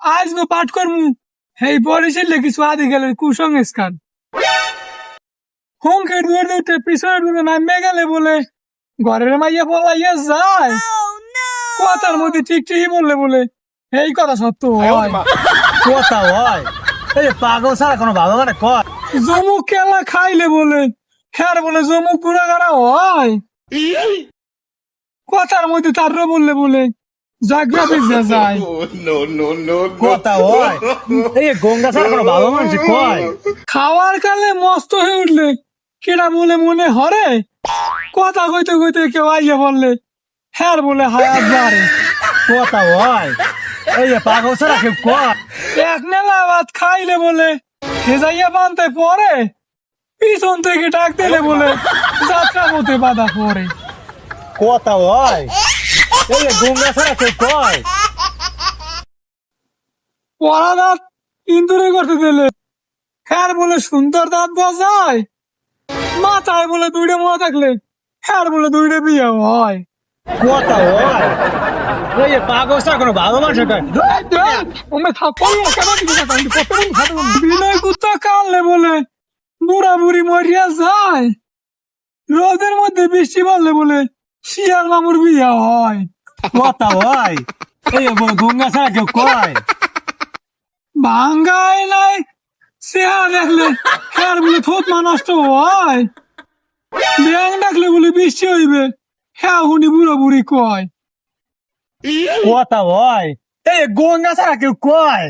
আজ গো পাঠ করমু হেই বরিশালে কিছু আদিকালের কুসংস্কার। হুঙ্কের দুয়ার দুইটা পিছনের দুটো নামে গেলে বলে ঘরের মাইয়া পলাইয়া যায়। কথার মধ্যে ঠিক ঠিকই বললে বলে এই কথা সত্য হয়। কথা হয় এই পাগল ছাড়া কোনো ভালো মানে কয়। জমুক কেলা খাইলে বলে হ্যাঁ বলে জমুক গুড়া গাড়া হয়। কথার মধ্যে তারও বললে বলে জাগরা বেজা যায়। কথা হয় এই গঙ্গা ছাড়া কোনো ভালো মানুষ কয়। খাওয়ার কালে মস্ত হয়ে উঠলে কেডা বলে মনে হরে। কথা কইতে কইতে কেউ আইয়া বললে হ্যাঁ বলে হায়াত বাড়ে। কথা হয় এই পাগল ছাড়া কেউ কয়। এক নেলা ভাত খাইলে বলে হেজাইয়া বানতে পরে পিছন থেকে ডাক দিলে বলে যাত্রা পথে বাধা পড়ে। কথা হয় এই গঙ্গা ছাড়া কেউ কয়। পড়া দাঁত ইন্দুরে করতে দিলে হ্যাঁ বলে সুন্দর দাঁত বজায়। মাথায় বলে দুইটা মোয়া থাকলে হ্যাঁ বলে দুইটা বিয়ে হয়। কথা হয় এই পাগল ছাড়া কোনো ভালো মানুষ কয়। বিনয় কুত্তা কানলে বলে বুড়া বুড়ি মরিয়া যায়। রোদের মধ্যে বৃষ্টি পড়লে বলে শিয়াল মামুর বিয়ে হয়। কথা হয় এই গঙ্গা ছাড়া কেউ কয়। ভাঙ্গাই নাই চেহারা দেখলে হ্যাঁ বলে থোত মা নষ্ট হয়। ব্যাং ডাকলে বলে বৃষ্টি হইবে হ্যাঁ হুনি বুড়া বুড়ি কয়। কথা হয় এই গঙ্গা ছাড়া কেউ কয়।